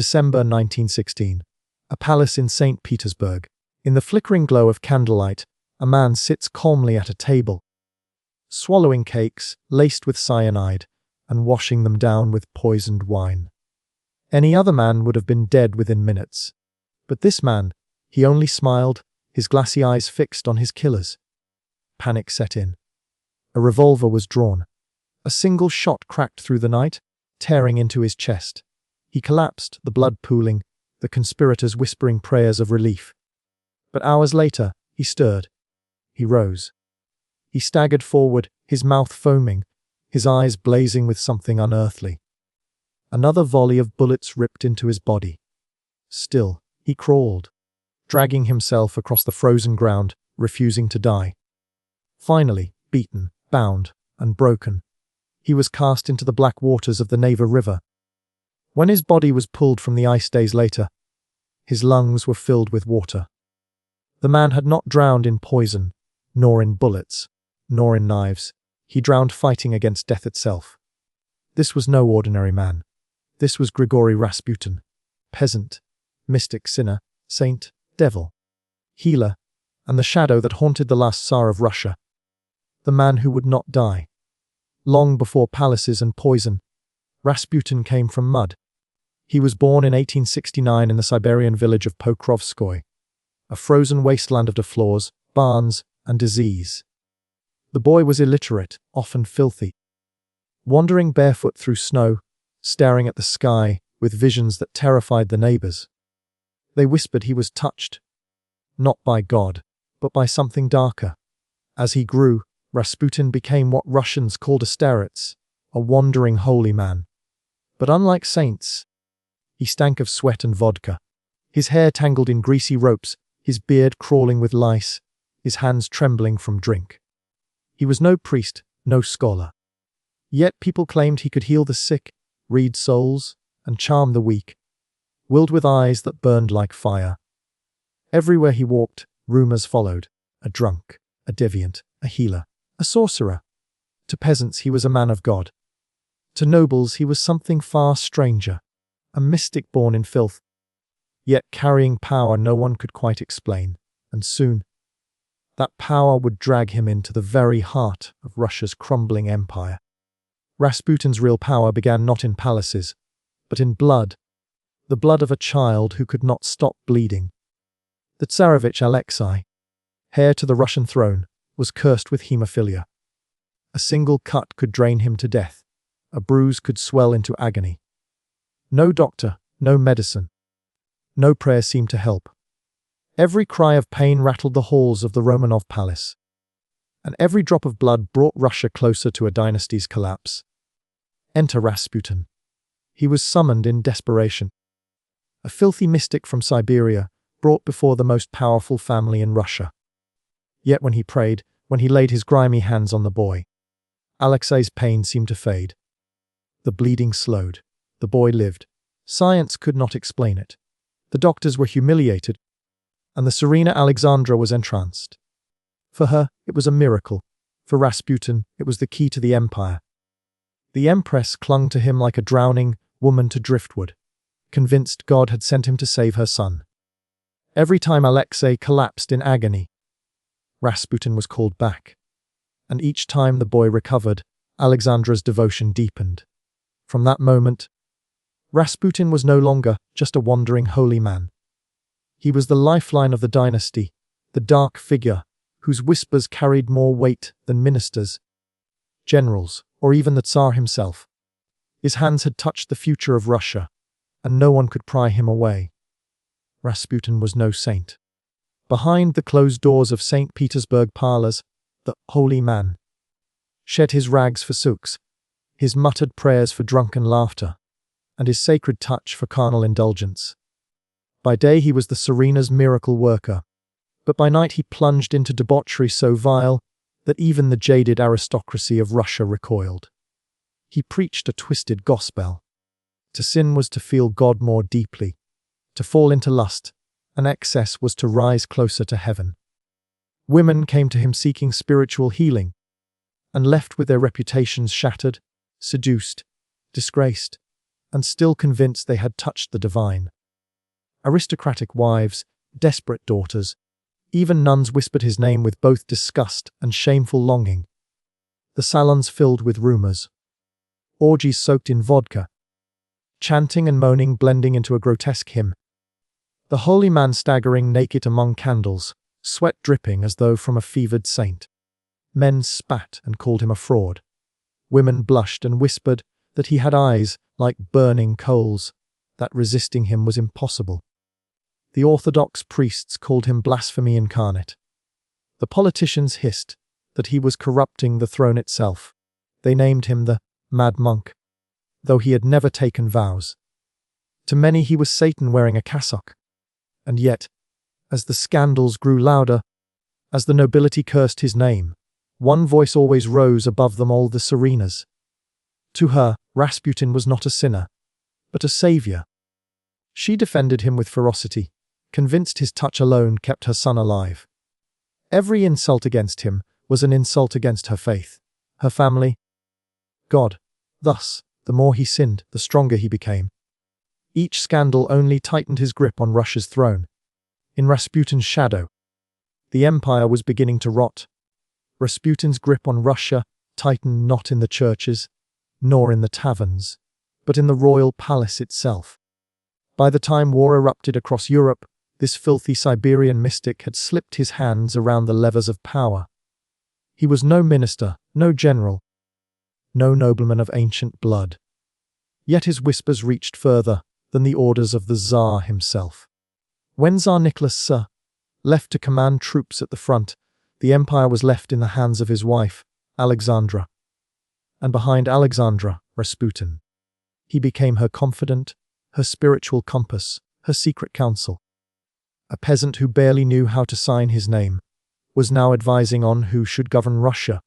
December 1916. A palace in St. Petersburg. In the flickering glow of candlelight, a man sits calmly at a table, swallowing cakes laced with cyanide and washing them down with poisoned wine. Any other man would have been dead within minutes. But this man, he only smiled, his glassy eyes fixed on his killers. Panic set in. A revolver was drawn. A single shot cracked through the night, tearing into his chest. He collapsed, the blood pooling, the conspirators whispering prayers of relief. But hours later, he stirred. He rose. He staggered forward, his mouth foaming, his eyes blazing with something unearthly. Another volley of bullets ripped into his body. Still, he crawled, dragging himself across the frozen ground, refusing to die. Finally, beaten, bound, and broken, he was cast into the black waters of the Neva River. When his body was pulled from the ice days later, his lungs were filled with water. The man had not drowned in poison, nor in bullets, nor in knives. He drowned fighting against death itself. This was no ordinary man. This was Grigory Rasputin, peasant, mystic, sinner, saint, devil, healer, and the shadow that haunted the last Tsar of Russia. The man who would not die. Long before palaces and poison, Rasputin came from mud. He was born in 1869 in the Siberian village of Pokrovskoy, a frozen wasteland of floors, barns, and disease. The boy was illiterate, often filthy, wandering barefoot through snow, staring at the sky with visions that terrified the neighbors. They whispered he was touched, not by God, but by something darker. As he grew, Rasputin became what Russians called a starets, a wandering holy man. But unlike saints, he stank of sweat and vodka, his hair tangled in greasy ropes, his beard crawling with lice, his hands trembling from drink. He was no priest, no scholar. Yet people claimed he could heal the sick, read souls, and charm the weak, willed with eyes that burned like fire. Everywhere he walked, rumors followed: a drunk, a deviant, a healer, a sorcerer. To peasants he was a man of God. To nobles he was something far stranger, a mystic born in filth, yet carrying power no one could quite explain, and soon that power would drag him into the very heart of Russia's crumbling empire. Rasputin's real power began not in palaces, but in blood, the blood of a child who could not stop bleeding. The Tsarevich Alexei, heir to the Russian throne, was cursed with hemophilia. A single cut could drain him to death. A bruise could swell into agony. No doctor, no medicine, no prayer seemed to help. Every cry of pain rattled the halls of the Romanov palace, and every drop of blood brought Russia closer to a dynasty's collapse. Enter Rasputin. He was summoned in desperation. A filthy mystic from Siberia, brought before the most powerful family in Russia. Yet when he prayed, when he laid his grimy hands on the boy, Alexei's pain seemed to fade. The bleeding slowed. The boy lived. Science could not explain it. The doctors were humiliated, and the Serena Alexandra was entranced. For her, it was a miracle. For Rasputin, it was the key to the empire. The empress clung to him like a drowning woman to driftwood, convinced God had sent him to save her son. Every time Alexei collapsed in agony, Rasputin was called back. And each time the boy recovered, Alexandra's devotion deepened. From that moment, Rasputin was no longer just a wandering holy man. He was the lifeline of the dynasty, the dark figure whose whispers carried more weight than ministers, generals, or even the Tsar himself. His hands had touched the future of Russia, and no one could pry him away. Rasputin was no saint. Behind the closed doors of St. Petersburg parlors, the holy man shed his rags for souks, his muttered prayers for drunken laughter, and his sacred touch for carnal indulgence. By day he was the Serena's miracle worker, but by night he plunged into debauchery so vile that even the jaded aristocracy of Russia recoiled. He preached a twisted gospel. To sin was to feel God more deeply. To fall into lust and excess was to rise closer to heaven. Women came to him seeking spiritual healing, and left with their reputations shattered, seduced, disgraced, and still convinced they had touched the divine. Aristocratic wives, desperate daughters, even nuns whispered his name with both disgust and shameful longing. The salons filled with rumors. Orgies soaked in vodka. Chanting and moaning blending into a grotesque hymn. The holy man staggering naked among candles, sweat dripping as though from a fevered saint. Men spat and called him a fraud. Women blushed and whispered that he had eyes like burning coals, that resisting him was impossible. The orthodox priests called him blasphemy incarnate. The politicians hissed that he was corrupting the throne itself. They named him the mad monk, though he had never taken vows. To many he was Satan wearing a cassock. And yet, as the scandals grew louder, as the nobility cursed his name, one voice always rose above them all, the Serenas. To her, Rasputin was not a sinner, but a savior. She defended him with ferocity, convinced his touch alone kept her son alive. Every insult against him was an insult against her faith, her family, God. Thus, the more he sinned, the stronger he became. Each scandal only tightened his grip on Russia's throne. In Rasputin's shadow, the empire was beginning to rot. Rasputin's grip on Russia tightened not in the churches, nor in the taverns, but in the royal palace itself. By the time war erupted across Europe, this filthy Siberian mystic had slipped his hands around the levers of power. He was no minister, no general, no nobleman of ancient blood. Yet his whispers reached further than the orders of the Tsar himself. When Tsar Nicholas II left to command troops at the front, the empire was left in the hands of his wife, Alexandra. And behind Alexandra, Rasputin. He became her confidant, her spiritual compass, her secret counsel. A peasant who barely knew how to sign his name was now advising on who should govern Russia,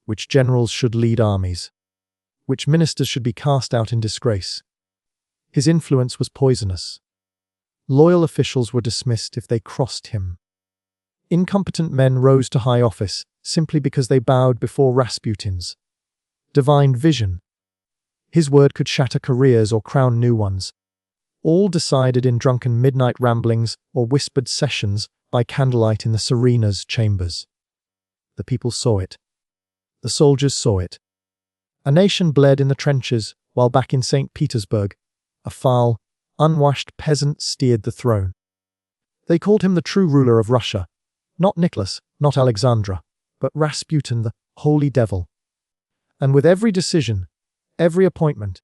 which generals should lead armies, which ministers should be cast out in disgrace. His influence was poisonous. Loyal officials were dismissed if they crossed him. Incompetent men rose to high office simply because they bowed before Rasputin's divine vision. His word could shatter careers or crown new ones, all decided in drunken midnight ramblings or whispered sessions by candlelight in the Serena's chambers. The people saw it. The soldiers saw it. A nation bled in the trenches, while back in St. Petersburg, a foul, unwashed peasant steered the throne. They called him the true ruler of Russia, not Nicholas, not Alexandra, but Rasputin, the holy devil. And with every decision, every appointment,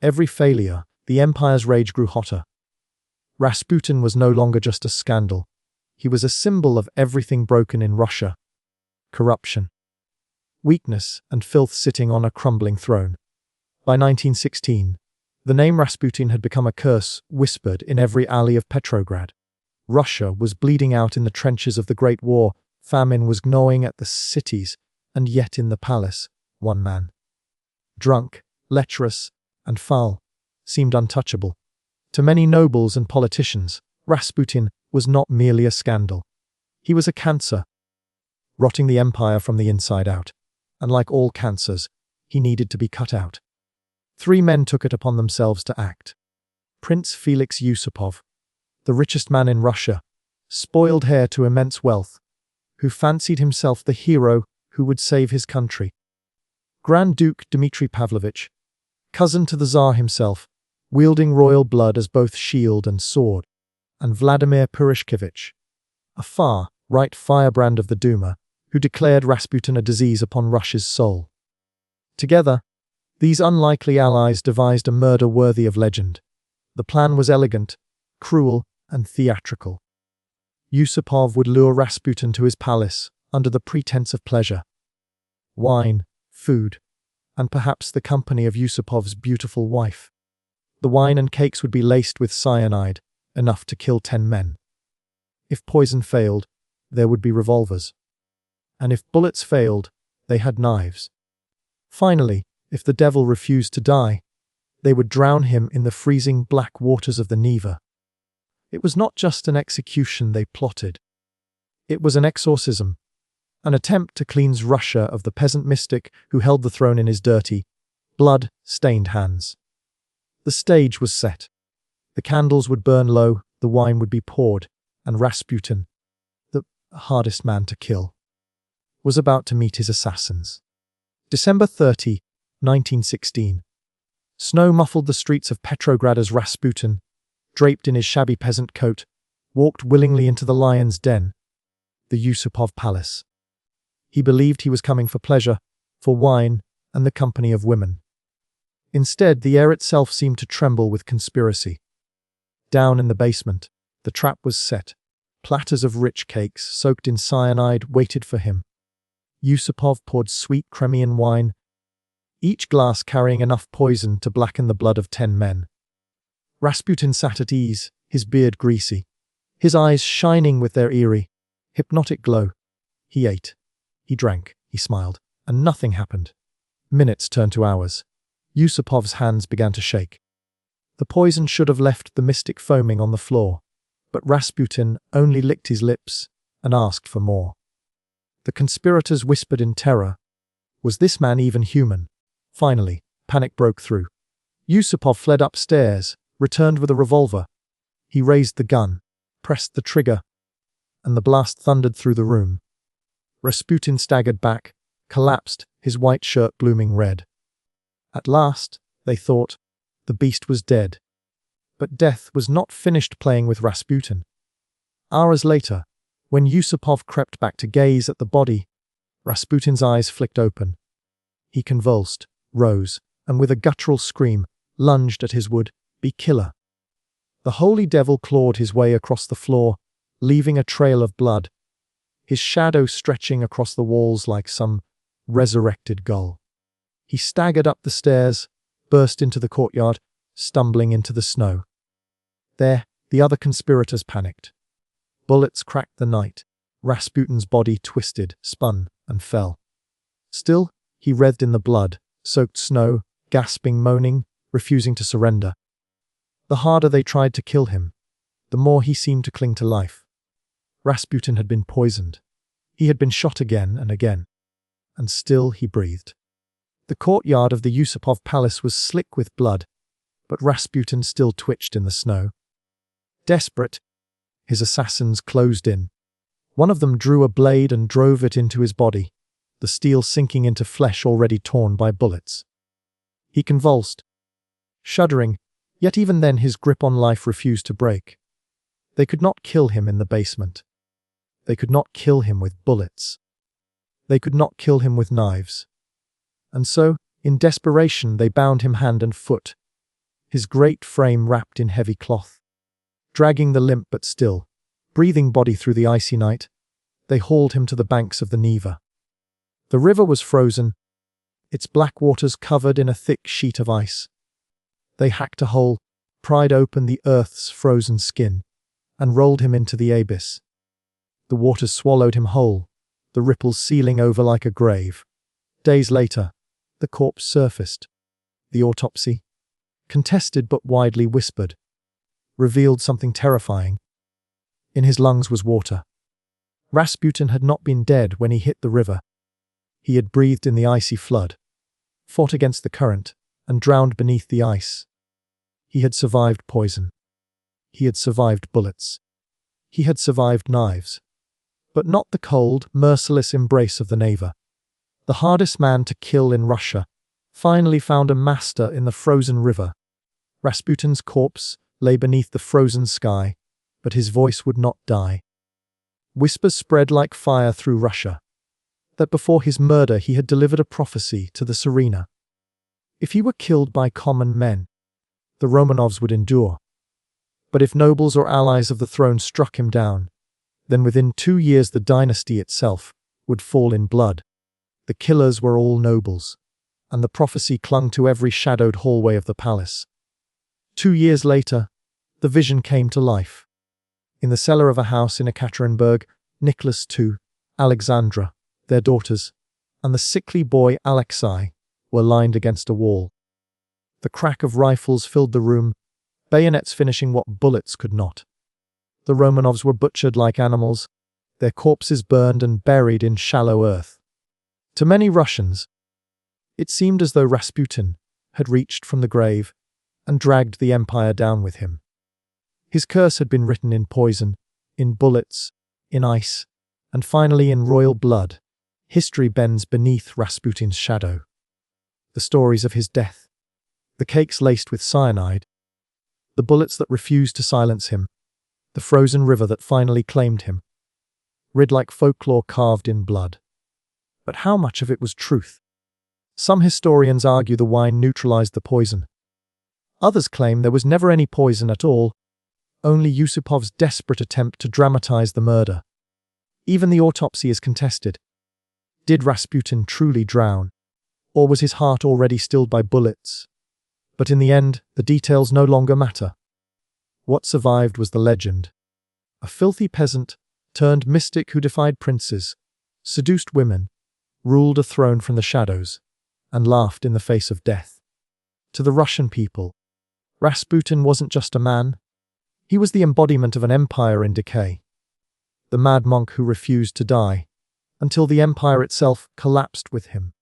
every failure, the empire's rage grew hotter. Rasputin was no longer just a scandal. He was a symbol of everything broken in Russia. Corruption, weakness, and filth sitting on a crumbling throne. By 1916, the name Rasputin had become a curse whispered in every alley of Petrograd. Russia was bleeding out in the trenches of the Great War, famine was gnawing at the cities, and yet in the palace, one man, drunk, lecherous, and foul, seemed untouchable. To many nobles and politicians, Rasputin was not merely a scandal. He was a cancer, rotting the empire from the inside out. And like all cancers, he needed to be cut out. 3 men took it upon themselves to act. Prince Felix Yusupov, the richest man in Russia, spoiled heir to immense wealth, who fancied himself the hero who would save his country. Grand Duke Dmitry Pavlovich, cousin to the Tsar himself, wielding royal blood as both shield and sword, and Vladimir Purishkevich, a far-right firebrand of the Duma, who declared Rasputin a disease upon Russia's soul. Together, these unlikely allies devised a murder worthy of legend. The plan was elegant, cruel, and theatrical. Yusupov would lure Rasputin to his palace under the pretense of pleasure. Wine, food, and perhaps the company of Yusupov's beautiful wife. The wine and cakes would be laced with cyanide, enough to kill 10 men. If poison failed, there would be revolvers. And if bullets failed, they had knives. Finally, if the devil refused to die, they would drown him in the freezing black waters of the Neva. It was not just an execution they plotted. It was an exorcism, an attempt to cleanse Russia of the peasant mystic who held the throne in his dirty, blood-stained hands. The stage was set. The candles would burn low, the wine would be poured, and Rasputin, the hardest man to kill, was about to meet his assassins. December 30, 1916. Snow muffled the streets of Petrograd as Rasputin, draped in his shabby peasant coat, walked willingly into the lion's den, the Yusupov Palace. He believed he was coming for pleasure, for wine, and the company of women. Instead, the air itself seemed to tremble with conspiracy. Down in the basement, the trap was set. Platters of rich cakes, soaked in cyanide, waited for him. Yusupov poured sweet Crimean wine, each glass carrying enough poison to blacken the blood of 10 men. Rasputin sat at ease, his beard greasy, his eyes shining with their eerie, hypnotic glow. He ate, he drank, he smiled, and nothing happened. Minutes turned to hours. Yusupov's hands began to shake. The poison should have left the mystic foaming on the floor, but Rasputin only licked his lips and asked for more. The conspirators whispered in terror. Was this man even human? Finally, panic broke through. Yusupov fled upstairs, returned with a revolver. He raised the gun, pressed the trigger, and the blast thundered through the room. Rasputin staggered back, collapsed, his white shirt blooming red. At last, they thought, the beast was dead. But death was not finished playing with Rasputin. Hours later, when Yusupov crept back to gaze at the body, Rasputin's eyes flicked open. He convulsed, rose, and with a guttural scream, lunged at his would-be killer. The holy devil clawed his way across the floor, leaving a trail of blood, his shadow stretching across the walls like some resurrected gull. He staggered up the stairs, burst into the courtyard, stumbling into the snow. There, the other conspirators panicked. Bullets cracked the night. Rasputin's body twisted, spun, and fell. Still, he writhed in the blood-soaked snow, gasping, moaning, refusing to surrender. The harder they tried to kill him, the more he seemed to cling to life. Rasputin had been poisoned. He had been shot again and again. And still he breathed. The courtyard of the Yusupov Palace was slick with blood, but Rasputin still twitched in the snow. Desperate, his assassins closed in. One of them drew a blade and drove it into his body, the steel sinking into flesh already torn by bullets. He convulsed, shuddering, yet even then his grip on life refused to break. They could not kill him in the basement. They could not kill him with bullets. They could not kill him with knives. And so, in desperation, they bound him hand and foot, his great frame wrapped in heavy cloth. Dragging the limp but still, breathing body through the icy night, they hauled him to the banks of the Neva. The river was frozen, its black waters covered in a thick sheet of ice. They hacked a hole, pried open the earth's frozen skin, and rolled him into the abyss. The waters swallowed him whole, the ripples sealing over like a grave. Days later, the corpse surfaced. The autopsy, contested but widely whispered, revealed something terrifying. In his lungs was water. Rasputin had not been dead when he hit the river. He had breathed in the icy flood, fought against the current, and drowned beneath the ice. He had survived poison. He had survived bullets. He had survived knives. But not the cold, merciless embrace of the Neva. The hardest man to kill in Russia finally found a master in the frozen river. Rasputin's corpse lay beneath the frozen sky, but his voice would not die. Whispers spread like fire through Russia, that before his murder he had delivered a prophecy to the Tsarina. If he were killed by common men, the Romanovs would endure. But if nobles or allies of the throne struck him down, then within 2 years the dynasty itself would fall in blood. The killers were all nobles, and the prophecy clung to every shadowed hallway of the palace. 2 years later, the vision came to life. In the cellar of a house in Ekaterinburg, Nicholas II, Alexandra, their daughters, and the sickly boy Alexei were lined against a wall. The crack of rifles filled the room, bayonets finishing what bullets could not. The Romanovs were butchered like animals, their corpses burned and buried in shallow earth. To many Russians, it seemed as though Rasputin had reached from the grave and dragged the empire down with him. His curse had been written in poison, in bullets, in ice, and finally in royal blood. History bends beneath Rasputin's shadow. The stories of his death, the cakes laced with cyanide, the bullets that refused to silence him, the frozen river that finally claimed him, read like folklore carved in blood. But how much of it was truth? Some historians argue the wine neutralized the poison. Others claim there was never any poison at all, only Yusupov's desperate attempt to dramatize the murder. Even the autopsy is contested. Did Rasputin truly drown, or was his heart already stilled by bullets? But in the end, the details no longer matter. What survived was the legend. A filthy peasant turned mystic who defied princes, seduced women, ruled a throne from the shadows, and laughed in the face of death. To the Russian people, Rasputin wasn't just a man. He was the embodiment of an empire in decay. The mad monk who refused to die, until the empire itself collapsed with him.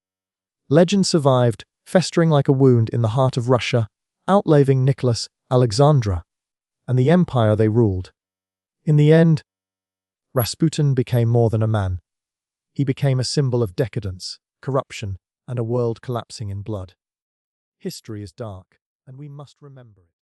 Legend survived, festering like a wound in the heart of Russia, outliving Nicholas, Alexandra, and the empire they ruled. In the end, Rasputin became more than a man. He became a symbol of decadence, corruption, and a world collapsing in blood. History is dark, and we must remember it.